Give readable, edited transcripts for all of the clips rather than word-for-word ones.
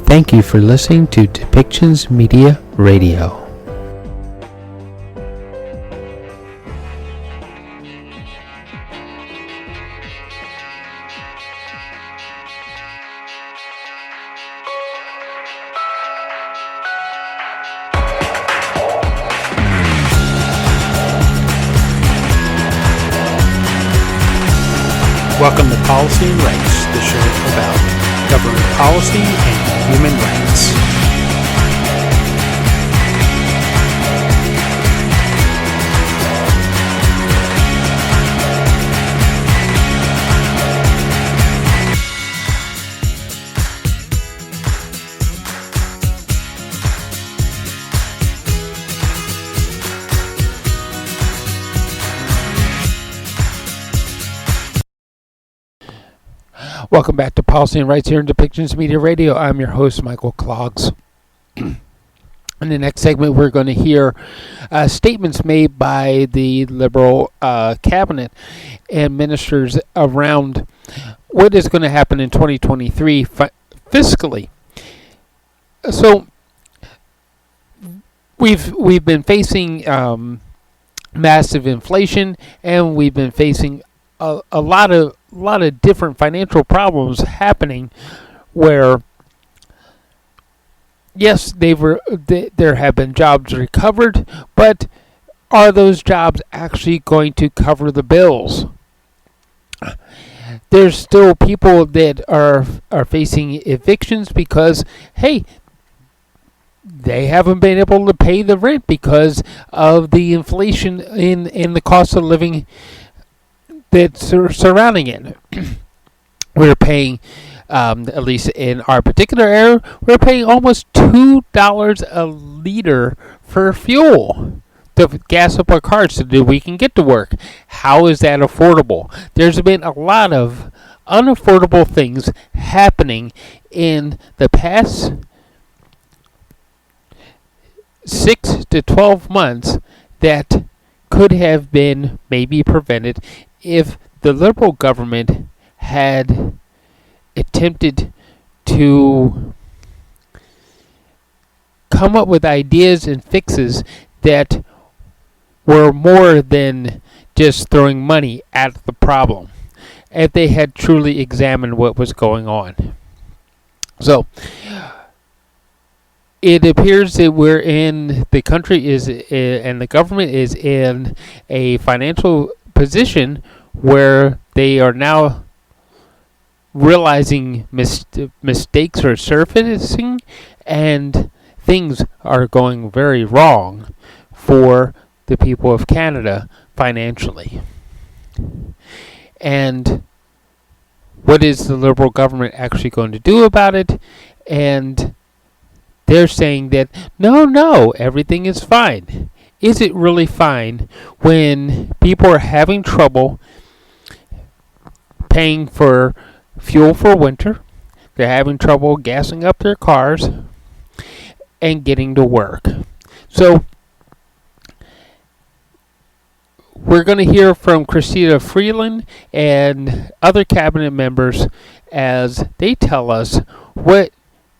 Thank you for listening to Depictions Media Radio. Welcome to Policy and Rights, the show about government policy and human rights. Welcome back to Policy and Rights here in Depictions Media Radio. I'm your host, Michael Clogs. In the next segment, we're going to hear statements made by the Liberal cabinet and ministers around what is going to happen in 2023 fiscally. So, we've been facing massive inflation, and we've been facing a lot of different financial problems happening where, yes, there have been jobs recovered, but are those jobs actually going to cover the bills? There's still people that are facing evictions because, hey, they haven't been able to pay the rent because of the inflation in the cost of living that's surrounding it. We're paying, at least in our particular area, we're paying almost $2 a liter for fuel to gas up our cars so that we can get to work. How is that affordable? There's been a lot of unaffordable things happening in the past 6 to 12 months that could have been maybe prevented if the Liberal government had attempted to come up with ideas and fixes that were more than just throwing money at the problem, if they had truly examined what was going on. So, it appears that the country is, and the government is in a financial position where they are now realizing mistakes are surfacing and things are going very wrong for the people of Canada financially. And what is the Liberal government actually going to do about it? And they're saying that, no, everything is fine. Is it really fine when people are having trouble paying for fuel for winter, they're having trouble gassing up their cars, and getting to work? So, we're going to hear from Chrystia Freeland and other cabinet members as they tell us what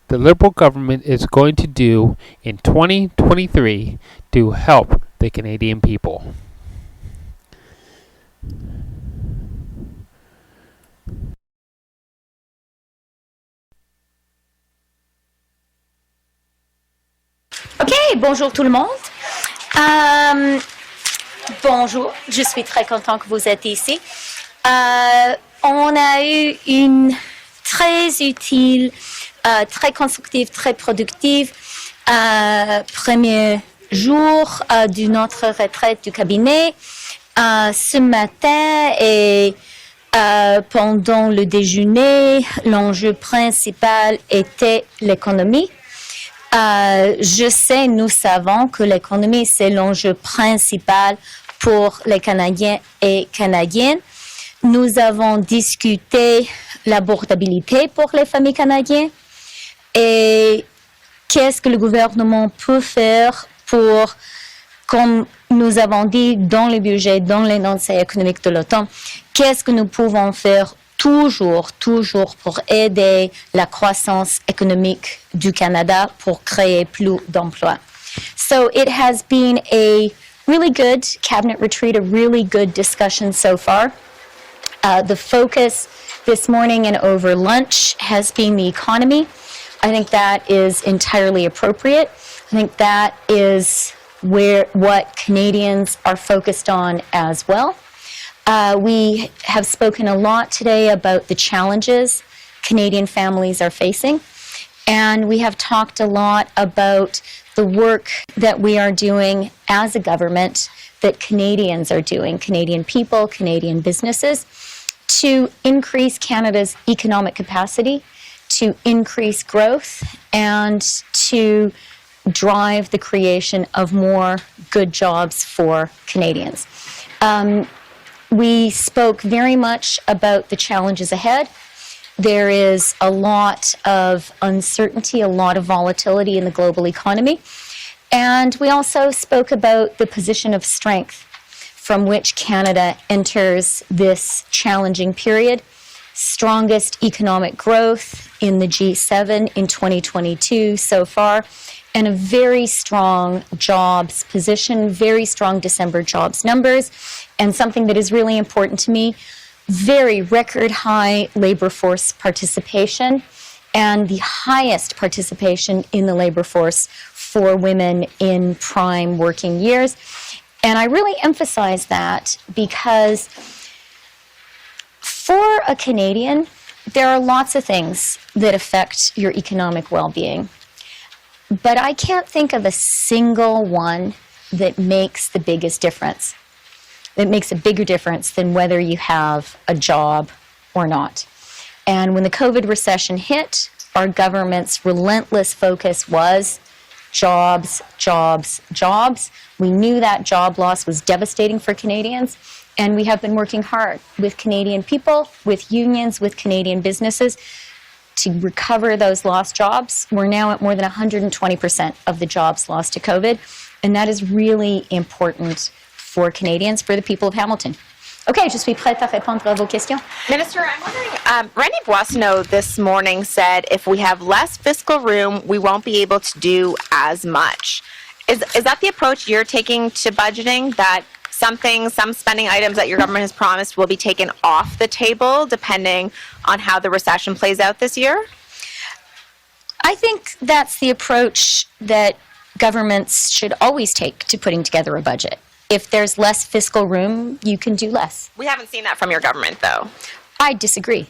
the Liberal government is going to do in 2023 to help the Canadian people. OK, bonjour tout le monde. Bonjour, je suis très content que vous êtes ici. On a eu une très utile, très constructive, très productive premier jour de notre retraite du cabinet. Ce matin et pendant le déjeuner, l'enjeu principal était l'économie. Je sais, nous savons que l'économie, c'est l'enjeu principal pour les Canadiens et Canadiennes. Nous avons discuté l'abordabilité pour les familles canadiennes et qu'est-ce que le gouvernement peut faire pour, comme nous avons dit dans le budget, dans l'énoncé économique de l'automne, qu'est-ce que nous pouvons faire toujours pour aider la croissance économique du Canada, pour créer plus d'emplois. So it has been a really good cabinet retreat, a really good discussion so far. The focus this morning and over lunch has been the economy. I think that is entirely appropriate. I think that is what Canadians are focused on as well. We have spoken a lot today about the challenges Canadian families are facing, and we have talked a lot about the work that we are doing as a government, that Canadians are doing, Canadian people, Canadian businesses, to increase Canada's economic capacity, to increase growth, and to drive the creation of more good jobs for Canadians. We spoke very much about the challenges ahead. There is a lot of uncertainty, a lot of volatility in the global economy. And we also spoke about the position of strength from which Canada enters this challenging period. Strongest economic growth in the G7 in 2022 so far, and a very strong jobs position, very strong December jobs numbers, and something that is really important to me, very record high labor force participation, and the highest participation in the labor force for women in prime working years. And I really emphasize that because for a Canadian, there are lots of things that affect your economic well-being. But I can't think of a single one that makes the biggest difference, that makes a bigger difference than whether you have a job or not. And when the COVID recession hit, our government's relentless focus was jobs, jobs, jobs. We knew that job loss was devastating for Canadians, and we have been working hard with Canadian people, with unions, with Canadian businesses to recover those lost jobs. We're now at more than 120% of the jobs lost to COVID, and that is really important for Canadians, for the people of Hamilton. Okay, je suis prête à répondre à vos questions. Minister, I'm wondering, Randy Boissonneau this morning said if we have less fiscal room, we won't be able to do as much. Is that the approach you're taking to budgeting, that some spending items that your government has promised will be taken off the table depending on how the recession plays out this year? I think that's the approach that governments should always take to putting together a budget. If there's less fiscal room, you can do less. We haven't seen that from your government, though. I disagree.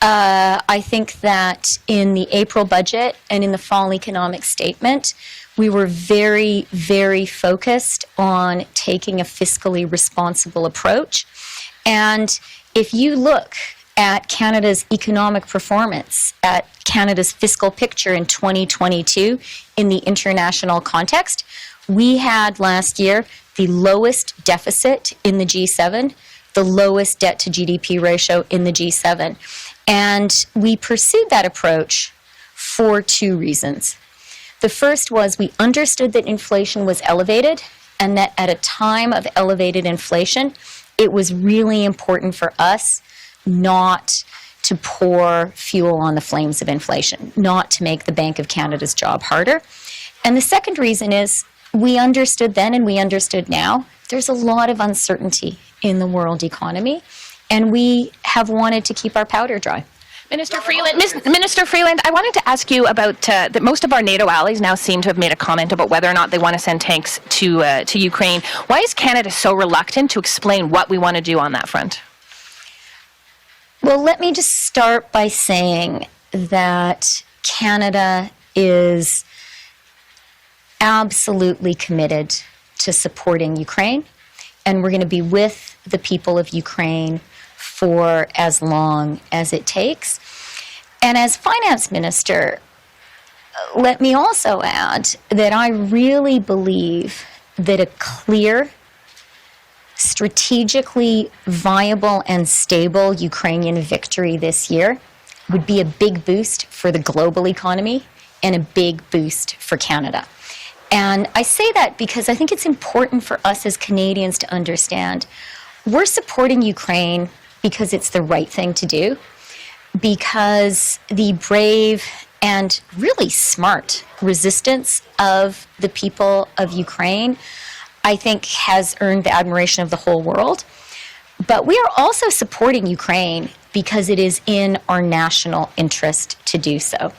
I think that in the April budget and in the fall economic statement, we were very, very focused on taking a fiscally responsible approach. And if you look at Canada's economic performance, at Canada's fiscal picture in 2022 in the international context, we had last year the lowest deficit in the G7, the lowest debt to GDP ratio in the G7. And we pursued that approach for two reasons. The first was we understood that inflation was elevated, and that at a time of elevated inflation, it was really important for us not to pour fuel on the flames of inflation, not to make the Bank of Canada's job harder. And the second reason is we understood then and we understood now there's a lot of uncertainty in the world economy, and we have wanted to keep our powder dry. Minister Freeland, I wanted to ask you about that. Most of our NATO allies now seem to have made a comment about whether or not they want to send tanks to Ukraine. Why is Canada so reluctant to explain what we want to do on that front? Well, let me just start by saying that Canada is absolutely committed to supporting Ukraine, and we're going to be with the people of Ukraine for as long as it takes. And as finance minister, let me also add that I really believe that a clear, strategically viable and stable Ukrainian victory this year would be a big boost for the global economy and a big boost for Canada. And I say that because I think it's important for us as Canadians to understand we're supporting Ukraine because it's the right thing to do, because the brave and really smart resistance of the people of Ukraine, I think, has earned the admiration of the whole world. But we are also supporting Ukraine because it is in our national interest to do so.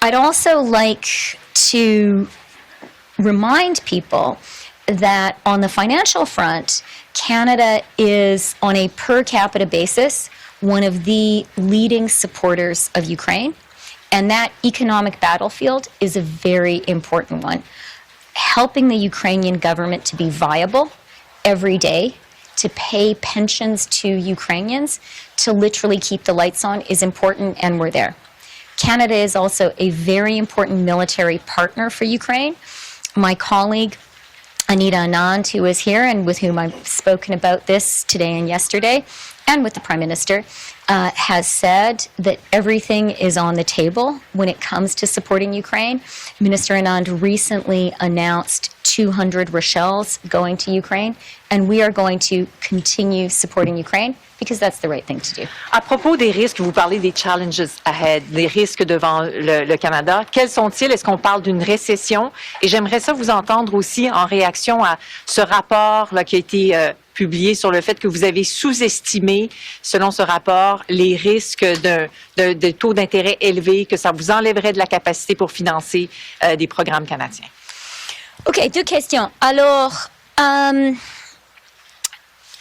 I'd also like to remind people that on the financial front, Canada is, on a per capita basis, one of the leading supporters of Ukraine. And that economic battlefield is a very important one. Helping the Ukrainian government to be viable every day, to pay pensions to Ukrainians, to literally keep the lights on is important, and we're there. Canada is also a very important military partner for Ukraine. My colleague, Anita Anand, who is here and with whom I've spoken about this today and yesterday, and with the Prime Minister, has said that everything is on the table when it comes to supporting Ukraine. Minister Anand recently announced 200 Rochelles going to Ukraine, and we are going to continue supporting Ukraine because that's the right thing to do. À propos des risques, vous parlez des challenges ahead, des risques devant le Canada. Quels sont-ils? Est-ce qu'on parle d'une récession? Et j'aimerais ça vous entendre aussi en réaction à ce rapport là, qui a été publié sur le fait que vous avez sous-estimé, selon ce rapport, les risques de taux d'intérêt élevés, que ça vous enlèverait de la capacité pour financer des programmes canadiens. OK, deux questions. Alors,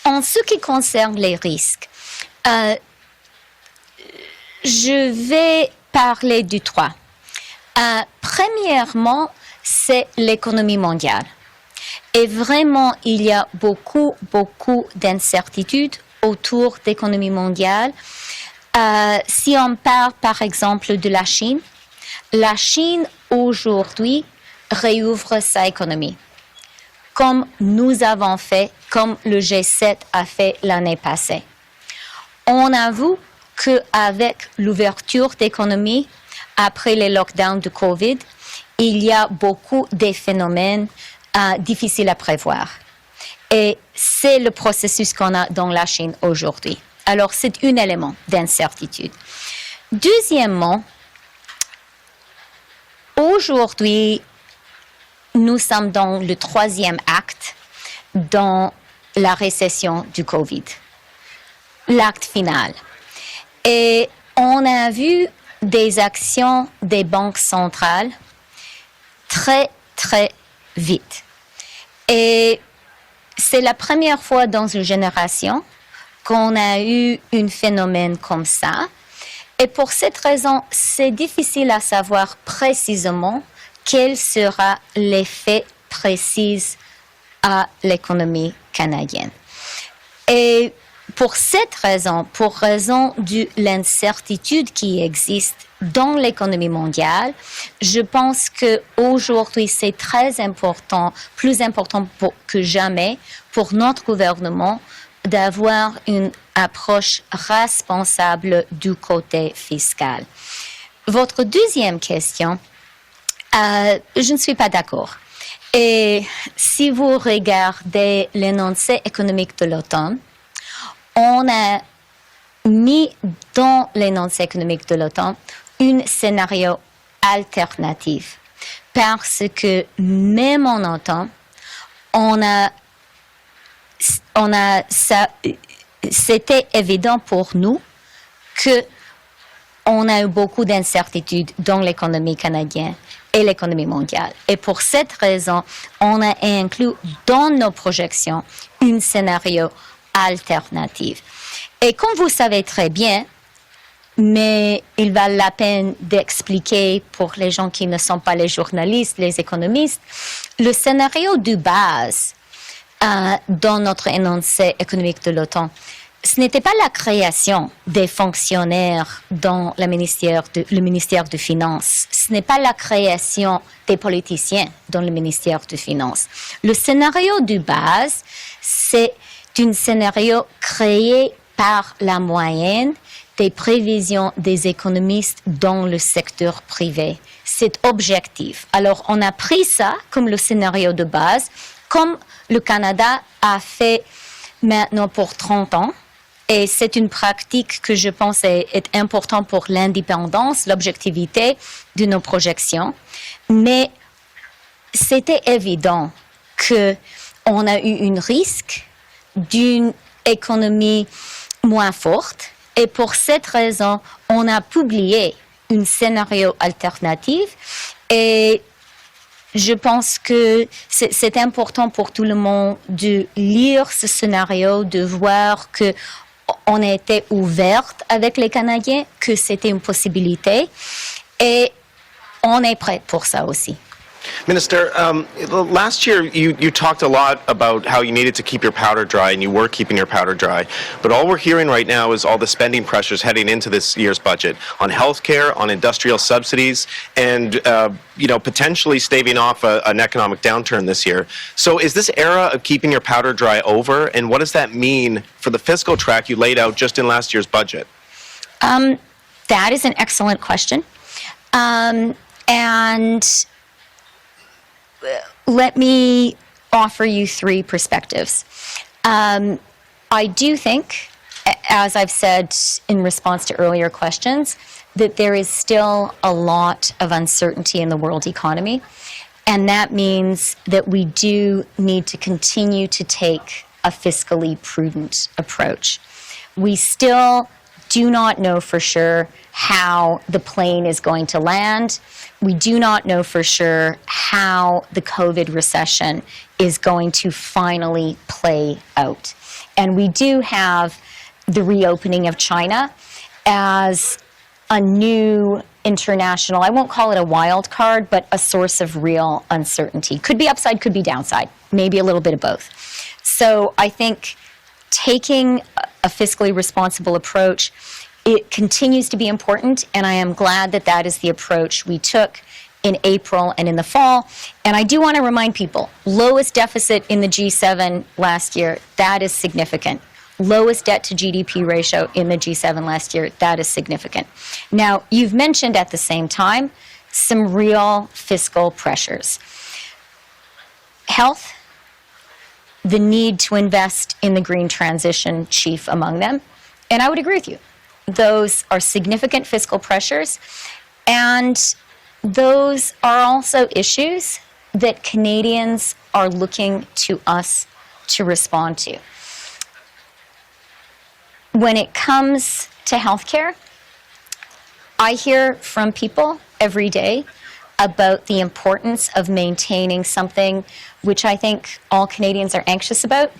en ce qui concerne les risques, je vais parler du trois. Premièrement, c'est l'économie mondiale. Et vraiment, il y a beaucoup d'incertitudes autour de l'économie mondiale. Si on parle, par exemple, de la Chine aujourd'hui réouvre sa économie, comme nous avons fait, comme le G7 a fait l'année passée. On avoue qu'avec l'ouverture d'économie, après les lockdowns de COVID, il y a beaucoup de phénomènes difficiles à prévoir. Et c'est le processus qu'on a dans la Chine aujourd'hui. Alors, c'est un élément d'incertitude. Deuxièmement, aujourd'hui, nous sommes dans le troisième acte dans la récession du COVID, l'acte final. Et on a vu des actions des banques centrales très vite. Et c'est la première fois dans une génération qu'on a eu un phénomène comme ça. Et pour cette raison, c'est difficile à savoir précisément quel sera l'effet précis à l'économie canadienne. Et pour cette raison, pour raison de l'incertitude qui existe dans l'économie mondiale, je pense qu'aujourd'hui, c'est très important, plus important que jamais pour notre gouvernement d'avoir une approche responsable du côté fiscal. Votre deuxième question, je ne suis pas d'accord. Et si vous regardez l'énoncé économique de l'automne, on a mis dans l'énoncé économique de l'automne un scénario alternatif. Parce que même en automne, c'était évident pour nous qu'on a eu beaucoup d'incertitudes dans l'économie canadienne et l'économie mondiale. Et pour cette raison, on a inclus dans nos projections un scénario alternatif. Et comme vous savez très bien, mais il valent la peine d'expliquer pour les gens qui ne sont pas les journalistes, les économistes, le scénario de base dans notre énoncé économique de l'automne, ce n'était pas la création des fonctionnaires dans le ministère des Finances. Ce n'est pas la création des politiciens dans le ministère des Finances. Le scénario de base, c'est un scénario créé par la moyenne des prévisions des économistes dans le secteur privé. C'est objectif. Alors, on a pris ça comme le scénario de base, comme le Canada a fait maintenant pour 30 ans. Et c'est une pratique que je pense est importante pour l'indépendance, l'objectivité de nos projections. Mais c'était évident qu'on a eu un risque d'une économie moins forte. Et pour cette raison, on a publié un scénario alternatif. Et je pense que c'est important pour tout le monde de lire ce scénario, de voir qu'on était ouverte avec les Canadiens, que c'était une possibilité. Et on est prêt pour ça aussi. Minister, last year you talked a lot about how you needed to keep your powder dry, and you were keeping your powder dry. But all we're hearing right now is all the spending pressures heading into this year's budget on healthcare, on industrial subsidies, and potentially staving off an economic downturn this year. So is this era of keeping your powder dry over, and what does that mean for the fiscal track you laid out just in last year's budget? That is an excellent question. And let me offer you three perspectives. I do think, as I've said in response to earlier questions, that there is still a lot of uncertainty in the world economy. And that means that we do need to continue to take a fiscally prudent approach. We still do not know for sure how the plane is going to land. We do not know for sure how the COVID recession is going to finally play out. And we do have the reopening of China as a new international, I won't call it a wild card, but a source of real uncertainty. Could be upside, could be downside, maybe a little bit of both. So I think taking a fiscally responsible approach, it continues to be important, and I am glad that that is the approach we took in April and in the fall. And I do want to remind people, lowest deficit in the G7 last year, that is significant. Lowest debt to GDP ratio in the G7 last year, that is significant. Now, you've mentioned at the same time some real fiscal pressures. Health, the need to invest in the green transition, chief among them. And I would agree with you. Those are significant fiscal pressures, and those are also issues that Canadians are looking to us to respond to. When it comes to healthcare, I hear from people every day about the importance of maintaining something which I think all Canadians are anxious about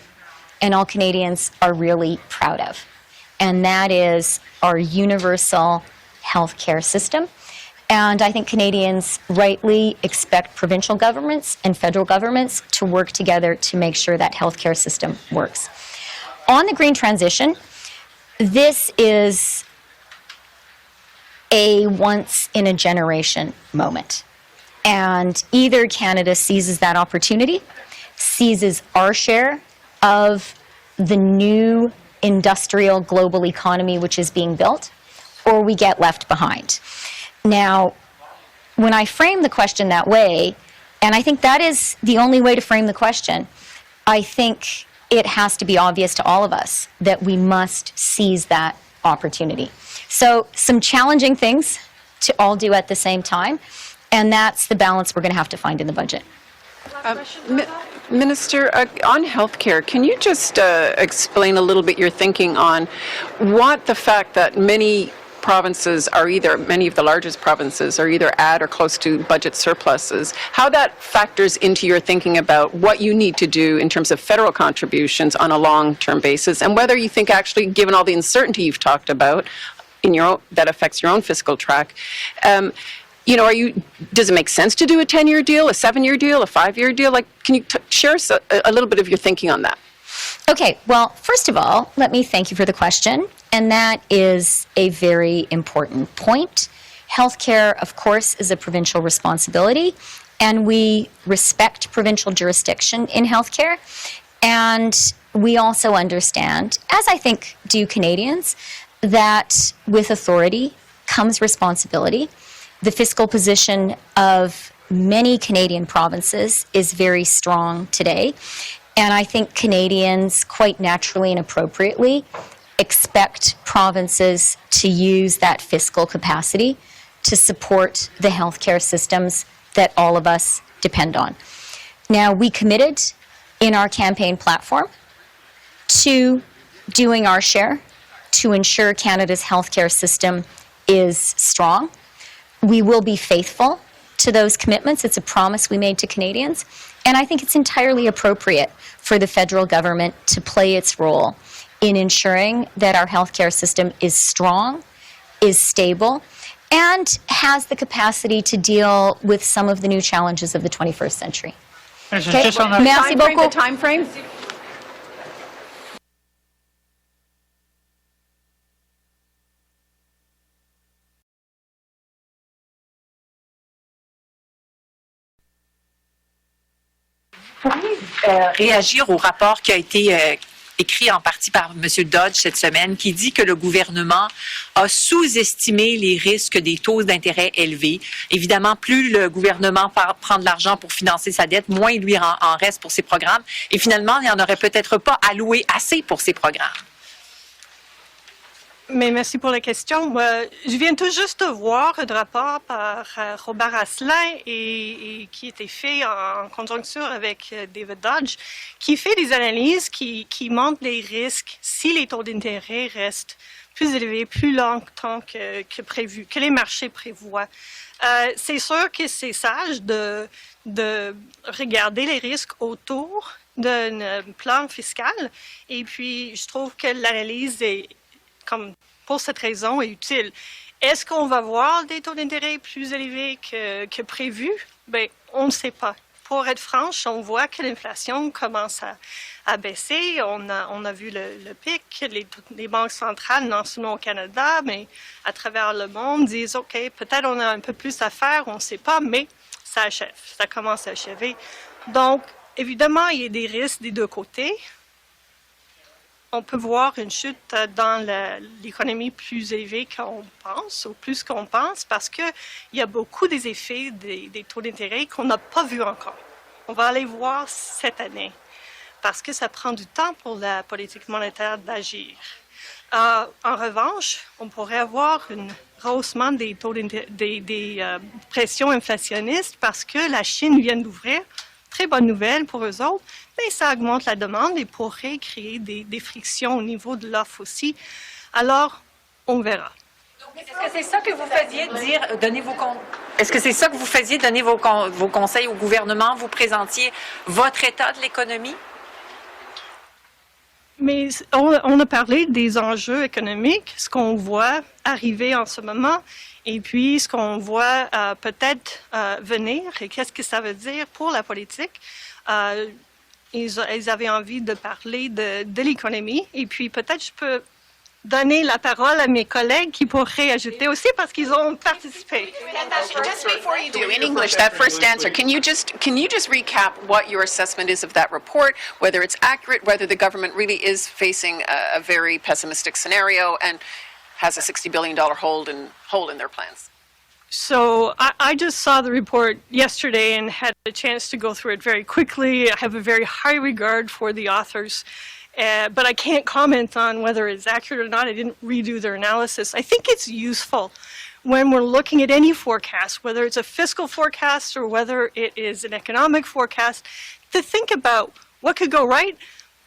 and all Canadians are really proud of. And that is our universal healthcare system. And I think Canadians rightly expect provincial governments and federal governments to work together to make sure that healthcare system works. On the green transition, this is a once-in-a-generation moment. And either Canada seizes that opportunity, seizes our share of the new industrial global economy which is being built, or we get left behind. Now, when I frame the question that way, and I think that is the only way to frame the question, I think it has to be obvious to all of us that we must seize that opportunity. So some challenging things to all do at the same time, and that's the balance we're going to have to find in the budget. Minister, on healthcare, can you just explain a little bit your thinking on what the fact that many provinces are either, many of the largest provinces are either at or close to budget surpluses, how that factors into your thinking about what you need to do in terms of federal contributions on a long-term basis, and whether you think actually, given all the uncertainty you've talked about in your own, that affects your own fiscal track, does it make sense to do a 10-year deal, a 7-year deal, a 5-year deal? Like, can you share a little bit of your thinking on that? Okay, well, first of all, let me thank you for the question, and that is a very important point. Healthcare, of course, is a provincial responsibility, and we respect provincial jurisdiction in healthcare, and we also understand, as I think do Canadians, that with authority comes responsibility. The fiscal position of many Canadian provinces is very strong today. And I think Canadians, quite naturally and appropriately, expect provinces to use that fiscal capacity to support the healthcare systems that all of us depend on. Now, we committed in our campaign platform to doing our share to ensure Canada's healthcare system is strong. We will be faithful to those commitments. It's a promise we made to Canadians. And I think it's entirely appropriate for the federal government to play its role in ensuring that our healthcare system is strong, is stable, and has the capacity to deal with some of the new challenges of the 21st century. Okay. Merci The beaucoup. time frame? Réagir au rapport qui a été écrit en partie par M. Dodge cette semaine, qui dit que le gouvernement a sous-estimé les risques des taux d'intérêt élevés. Évidemment, plus le gouvernement prend de l'argent pour financer sa dette, moins il lui en reste pour ses programmes. Et finalement, il n'y en aurait peut-être pas alloué assez pour ses programmes. Mais merci pour la question. Je viens tout juste de voir un rapport par Robert Asselin et qui a été fait en conjonction avec David Dodge, qui fait des analyses qui montrent les risques si les taux d'intérêt restent plus élevés, plus longtemps que prévu, que les marchés prévoient. C'est sûr que c'est sage de regarder les risques autour d'un plan fiscal. Et puis, je trouve que l'analyse est comme pour cette raison est utile. Est-ce qu'on va voir des taux d'intérêt plus élevés que prévu? Bien, on ne sait pas. Pour être franche, on voit que l'inflation commence à baisser. On a vu le pic. Les banques centrales, non seulement au Canada, mais à travers le monde, disent, OK, peut-être on a un peu plus à faire, on ne sait pas, mais ça achève. Ça commence à achever. Donc, évidemment, il y a des risques des deux côtés. On peut voir une chute dans l'économie plus élevée qu'on pense, ou plus qu'on pense, parce qu'il y a beaucoup des effets des taux d'intérêt qu'on n'a pas vus encore. On va aller voir cette année, parce que ça prend du temps pour la politique monétaire d'agir. En revanche, on pourrait avoir un rehaussement des taux des pressions inflationnistes parce que la Chine vient d'ouvrir. Très bonne nouvelle pour eux autres, mais ça augmente la demande et pourrait créer des frictions au niveau de l'offre aussi. Alors, on verra. Est-ce que c'est ça que vous faisiez Est-ce que c'est ça que vous faisiez donner vos conseils au gouvernement? Vous présentiez votre état de l'économie? Mais on a parlé des enjeux économiques, ce qu'on voit arriver en ce moment, et puis ce qu'on voit peut-être venir, et qu'est-ce que ça veut dire pour la politique. Ils avaient envie de parler de l'économie, et puis peut-être je peux donner la parole à mes collègues qui pourraient ajouter aussi parce qu'ils ont participé. Just before you do in English, that first answer, can you just recap what your assessment is of that report, whether it's accurate, whether the government really is facing a very pessimistic scenario and has a $60 billion hole in their plans? So I just saw the report yesterday and had a chance to go through it very quickly. I have a very high regard for the authors. But I can't comment on whether it's accurate or not. I didn't redo their analysis. I think it's useful when we're looking at any forecast, whether it's a fiscal forecast or whether it is an economic forecast, to think about what could go right,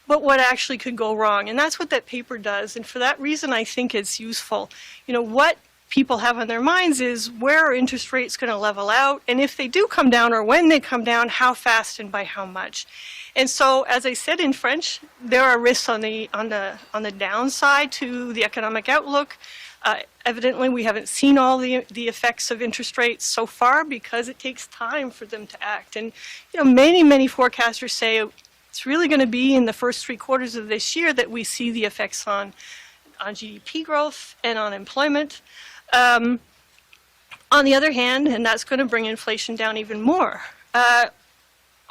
but what actually could go wrong. And that's what that paper does. And for that reason, I think it's useful. You know, what people have on their minds is where are interest rates going to level out? And if they do come down or when they come down, how fast and by how much? And so, as I said in French, there are risks on the downside to the economic outlook. Evidently, we haven't seen all the effects of interest rates so far because it takes time for them to act. And you know, many forecasters say it's really going to be in the first 3 quarters of this year that we see the effects on GDP growth and on employment. On the other hand, and that's going to bring inflation down even more.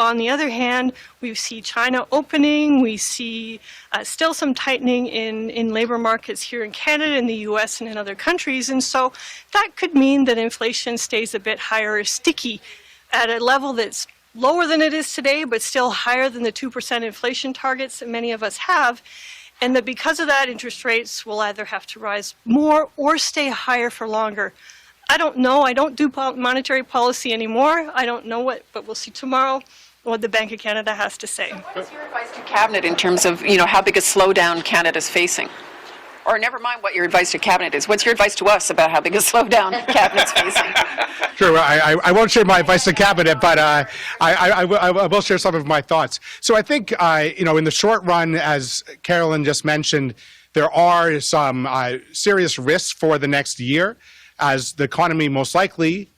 On the other hand, we see China opening, we see still some tightening in labor markets here in Canada, in the US, and in other countries. And so that could mean that inflation stays a bit higher or sticky at a level that's lower than it is today, but still higher than the 2% inflation targets that many of us have. And that because of that, interest rates will either have to rise more or stay higher for longer. I don't know. I don't do monetary policy anymore. I don't know but we'll see tomorrow what the Bank of Canada has to say. So what's your advice to Cabinet in terms of, how big a slowdown Canada's facing? Or never mind what your advice to Cabinet is. What's your advice to us about how big a slowdown Cabinet's facing? Sure. I won't share my advice to Cabinet, but I will share some of my thoughts. So I think, in the short run, as Carolyn just mentioned, there are some serious risks for the next year as the economy most likely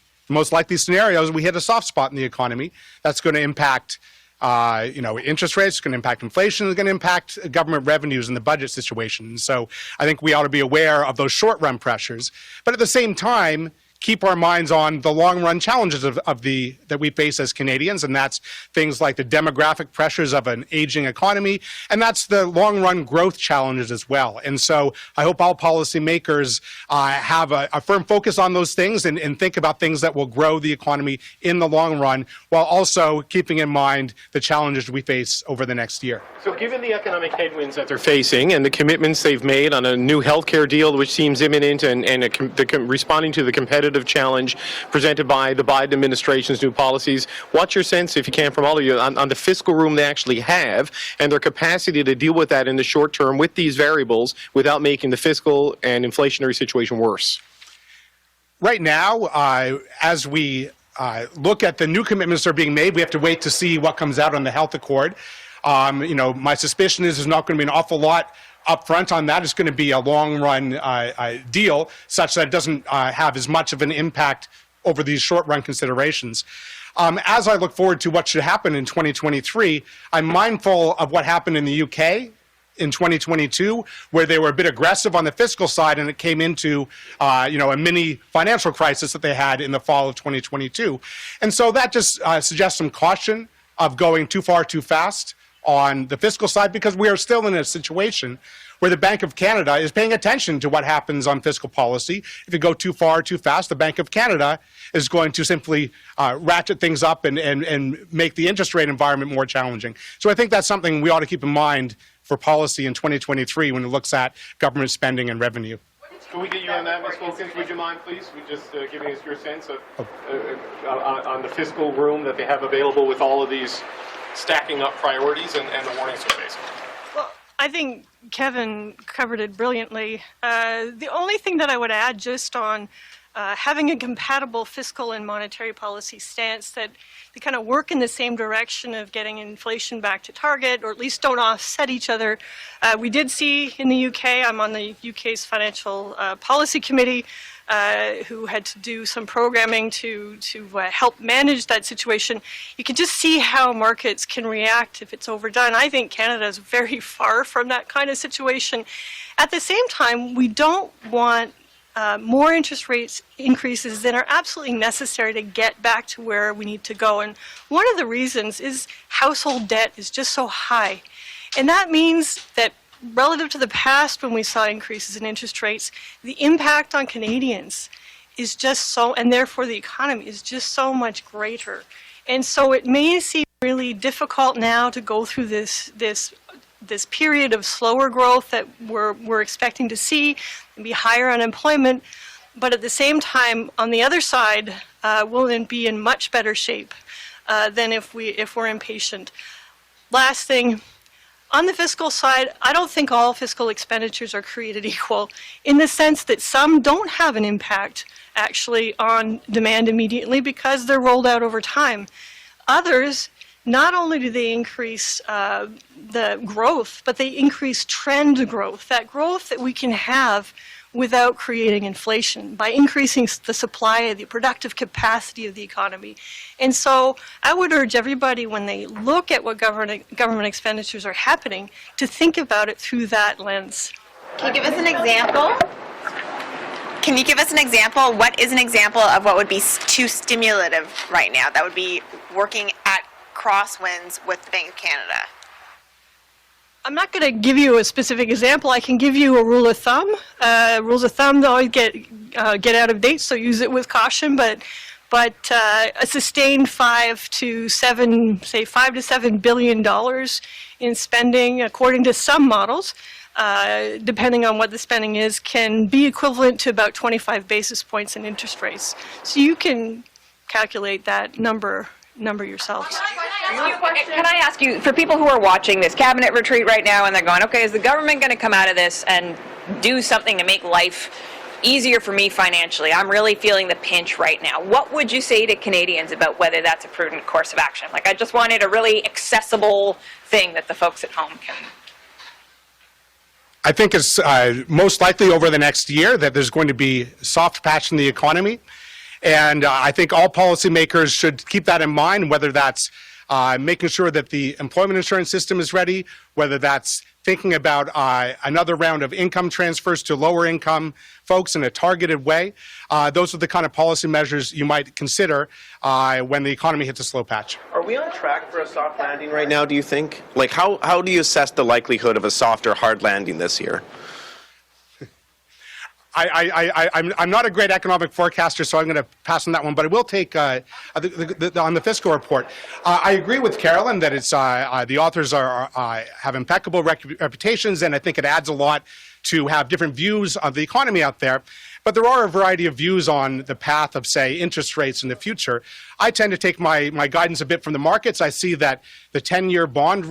scenarios, we hit a soft spot in the economy. That's going to impact interest rates, it's going to impact inflation, it's going to impact government revenues and the budget situation. So I think we ought to be aware of those short-run pressures. But at the same time, keep our minds on the long-run challenges that we face as Canadians, and that's things like the demographic pressures of an aging economy, and that's the long-run growth challenges as well. And so I hope all policymakers have a firm focus on those things and think about things that will grow the economy in the long run, while also keeping in mind the challenges we face over the next year. So given the economic headwinds that they're facing and the commitments they've made on a new healthcare deal which seems imminent and responding to the competitive challenge presented by the Biden administration's new policies, what's your sense, if you can, from all of you, on the fiscal room they actually have and their capacity to deal with that in the short term with these variables without making the fiscal and inflationary situation worse? Right now, as we look at the new commitments that are being made, we have to wait to see what comes out on the health accord. My suspicion is there's not going to be an awful lot up front on that. It's going to be a long-run deal such that it doesn't have as much of an impact over these short-run considerations. As I look forward to what should happen in 2023, I'm mindful of what happened in the UK in 2022, where they were a bit aggressive on the fiscal side, and it came into a mini financial crisis that they had in the fall of 2022. And so that just suggests some caution of going too far too fast on the fiscal side, because we are still in a situation where the Bank of Canada is paying attention to what happens on fiscal policy. If you go too far too fast, the Bank of Canada is going to simply ratchet things up and make the interest rate environment more challenging. So I think that's something we ought to keep in mind for policy in 2023 when it looks at government spending and revenue. Can we get you on that, Ms. Wilkins? Would you mind, please? Just giving us your sense of on the fiscal room that they have available with all of these stacking up priorities and the warnings they're facing? Well, I think Kevin covered it brilliantly. The only thing that I would add just on having a compatible fiscal and monetary policy stance that they kind of work in the same direction of getting inflation back to target, or at least don't offset each other. We did see in the UK, I'm on the UK's Financial Policy Committee, who had to do some programming to help manage that situation. You can just see how markets can react if it's overdone. I think Canada is very far from that kind of situation. At the same time, we don't want more interest rates increases than are absolutely necessary to get back to where we need to go. And one of the reasons is household debt is just so high. And that means that relative to the past when we saw increases in interest rates, the impact on Canadians is just so, and therefore the economy is just so much greater. And so it may seem really difficult now to go through this period of slower growth that we're expecting to see and be higher unemployment, but at the same time, on the other side, we'll then be in much better shape than if we're impatient. Last thing, on the fiscal side, I don't think all fiscal expenditures are created equal, in the sense that some don't have an impact actually on demand immediately because they're rolled out over time. Others, not only do they increase the growth, but they increase trend growth, that growth that we can have without creating inflation, by increasing the supply, the productive capacity of the economy. And so I would urge everybody, when they look at what government expenditures are happening, to think about it through that lens. Can you give us an example? Can you give us an example? What is an example of what would be too stimulative right now that would be working at crosswinds with the Bank of Canada? I'm not going to give you a specific example. I can give you a rule of thumb. Rules of thumb always get out of date, so use it with caution. But but a sustained $5 to $7 billion in spending, according to some models, depending on what the spending is, can be equivalent to about 25 basis points in interest rates. So you can calculate that number yourselves. Can I ask you, for people who are watching this cabinet retreat right now and they're going, okay, is the government going to come out of this and do something to make life easier for me financially? I'm really feeling the pinch right now. What would you say to Canadians about whether that's a prudent course of action? Like, I just wanted a really accessible thing that the folks at home can. I think it's most likely over the next year that there's going to be soft patch in the economy. And I think all policymakers should keep that in mind, whether that's making sure that the employment insurance system is ready, whether that's thinking about another round of income transfers to lower income folks in a targeted way. Those are the kind of policy measures you might consider when the economy hits a slow patch. Are we on track for a soft landing right now, do you think? Like, how do you assess the likelihood of a soft or hard landing this year? I'm not a great economic forecaster, so I'm going to pass on that one. But I will take on the fiscal report. I agree with Carolyn that it's the authors have impeccable reputations, and I think it adds a lot to have different views of the economy out there. But there are a variety of views on the path of, say, interest rates in the future. I tend to take my guidance a bit from the markets. I see that the 10-year bond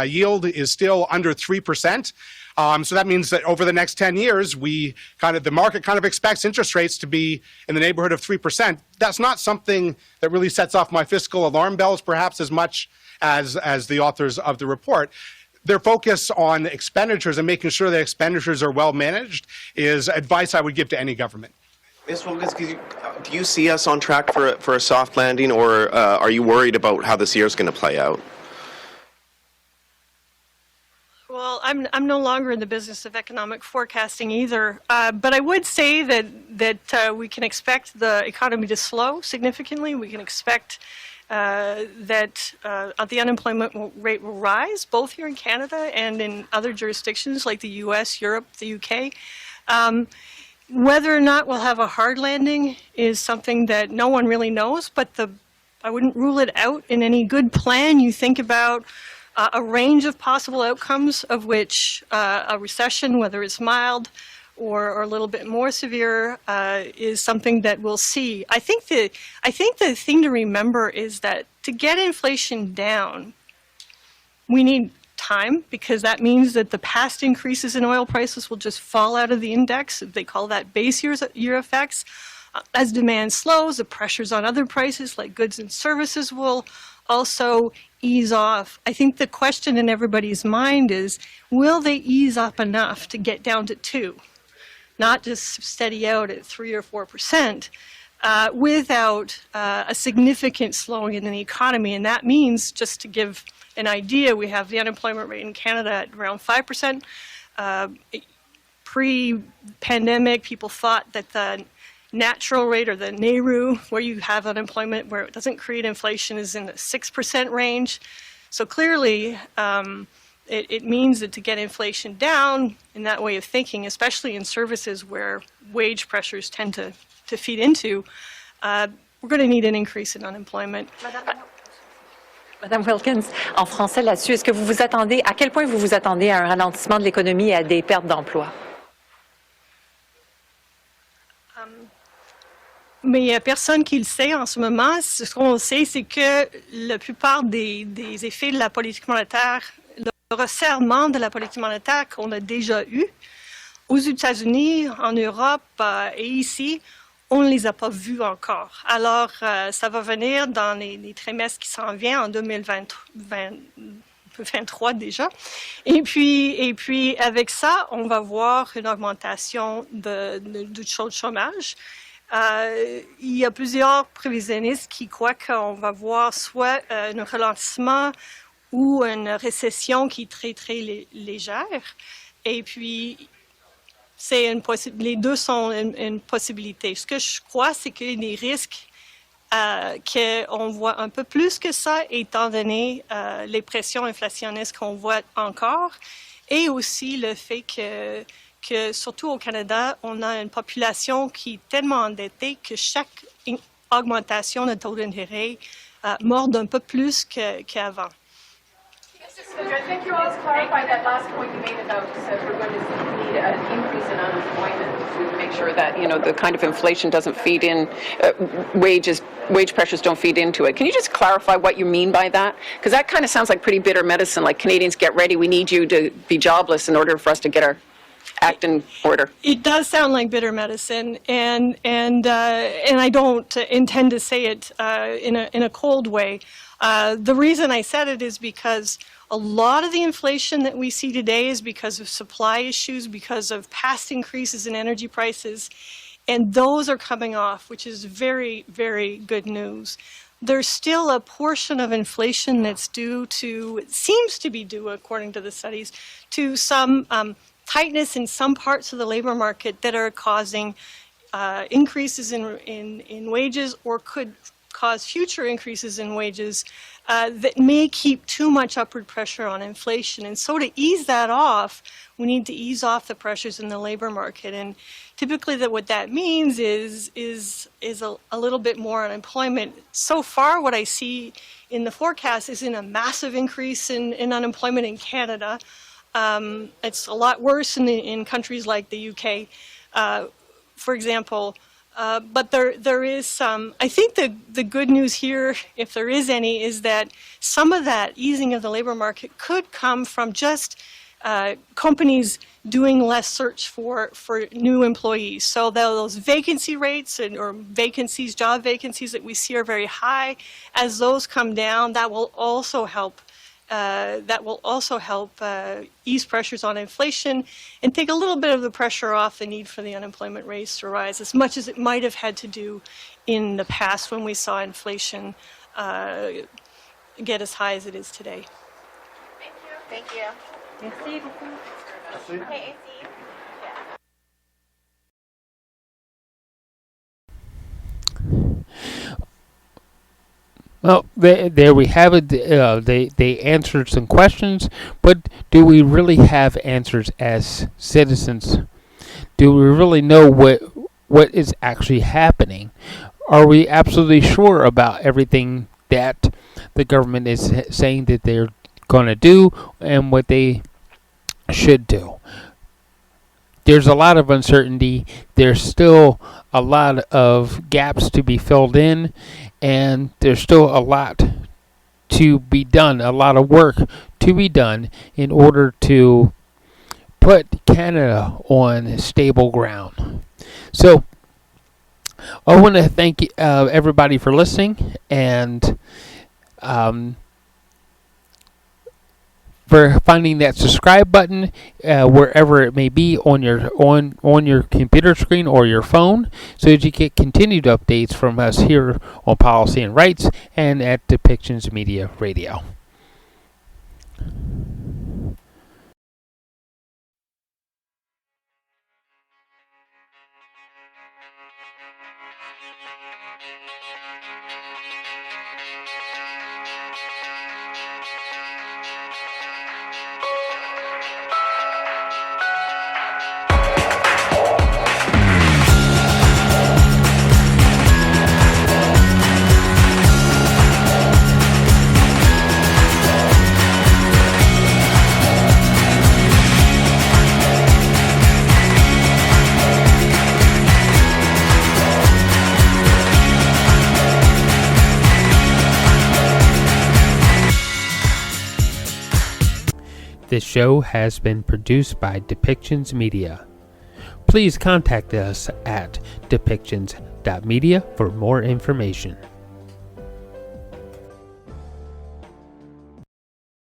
yield is still under 3%. So that means that over the next 10 years, the market kind of expects interest rates to be in the neighborhood of 3%. That's not something that really sets off my fiscal alarm bells, perhaps as much as the authors of the report. Their focus on expenditures and making sure that expenditures are well managed is advice I would give to any government. Ms. Wilkins, do you see us on track for a soft landing, or are you worried about how this year is going to play out? Well, I'm no longer in the business of economic forecasting either, but I would say that we can expect the economy to slow significantly. We can expect that the unemployment rate will rise, both here in Canada and in other jurisdictions like the U.S., Europe, the UK. Whether or not we'll have a hard landing is something that no one really knows, but I wouldn't rule it out. In any good plan, you think about a range of possible outcomes, of which a recession, whether it's mild or a little bit more severe, is something that we'll see. I think the thing to remember is that to get inflation down, we need time, because that means that the past increases in oil prices will just fall out of the index. They call that base year effects. As demand slows, the pressures on other prices like goods and services will also ease off. I think the question in everybody's mind is, will they ease up enough to get down to 2? Not just steady out at 3 or 4%, without a significant slowing in the economy. And that means, just to give an idea, we have the unemployment rate in Canada at around 5%. Pre-pandemic, people thought that the natural rate, or the NAIRU, where you have unemployment where it doesn't create inflation, is in the 6% range. So clearly, it means that to get inflation down in that way of thinking, especially in services where wage pressures tend to feed into, we're going to need an increase in unemployment. Madame Wilkins, en français là-dessus, est-ce que vous vous attendez, à quel point vous vous attendez à un ralentissement de l'économie et à des pertes d'emplois? Mais il n'y a personne qui le sait en ce moment. Ce qu'on sait, c'est que la plupart des effets de la politique monétaire, le resserrement de la politique monétaire qu'on a déjà eu aux États-Unis, en Europe et ici, on ne les a pas vus encore. Alors, ça va venir dans les trimestres qui s'en viennent en 2023 déjà. Et puis, avec ça, on va voir une augmentation du taux de chômage. Il y a plusieurs prévisionnistes qui croient qu'on va voir soit un ralentissement ou une récession qui est très, très légère. Et puis, les deux sont une possibilité. Ce que je crois, c'est qu'il y a des risques qu'on voit un peu plus que ça, étant donné les pressions inflationnistes qu'on voit encore, et aussi le fait que surtout au Canada, on a une population qui est tellement endettée que chaque augmentation de taux d'intérêt morde un peu plus qu'avant. I think you also clarified that last point you made about we're going to need an increase in unemployment to make sure that the kind of inflation doesn't feed in, wage pressures don't feed into it. Can you just clarify what you mean by that? Because that kind of sounds like pretty bitter medicine. Like, Canadians, get ready. We need you to be jobless in order for us to get our act in order. It does sound like bitter medicine, and I don't intend to say it in a cold way. The reason I said it is because a lot of the inflation that we see today is because of supply issues, because of past increases in energy prices, and those are coming off, which is very, very good news. There's still a portion of inflation that's seems to be due, according to the studies, to some tightness in some parts of the labor market that are causing increases in wages, or could cause future increases in wages that may keep too much upward pressure on inflation. And so to ease that off, we need to ease off the pressures in the labor market. And typically what that means is a little bit more unemployment. So far, what I see in the forecast isn't a massive increase in unemployment in Canada. It's a lot worse in countries like the UK, for example. But there is some, I think the good news here, if there is any, is that some of that easing of the labor market could come from just companies doing less search for new employees. So those vacancy rates or vacancies, job vacancies that we see are very high. As those come down, that will also help ease pressures on inflation and take a little bit of the pressure off the need for the unemployment rates to rise, as much as it might have had to do in the past when we saw inflation get as high as it is today. Thank you. Merci beaucoup. Hey, AC. Well, there we have it. They answered some questions, but do we really have answers as citizens? Do we really know what is actually happening? Are we absolutely sure about everything that the government is saying that they're going to do and what they should do? There's a lot of uncertainty. There's still a lot of gaps to be filled in, and there's still a lot to be done, a lot of work to be done in order to put Canada on stable ground. So I want to thank everybody for listening, and for finding that subscribe button wherever it may be on your computer screen or your phone, so that you get continued updates from us here on Policy and Rights and at Depictions Media Radio. This show has been produced by Depictions Media. Please contact us at depictions.media for more information.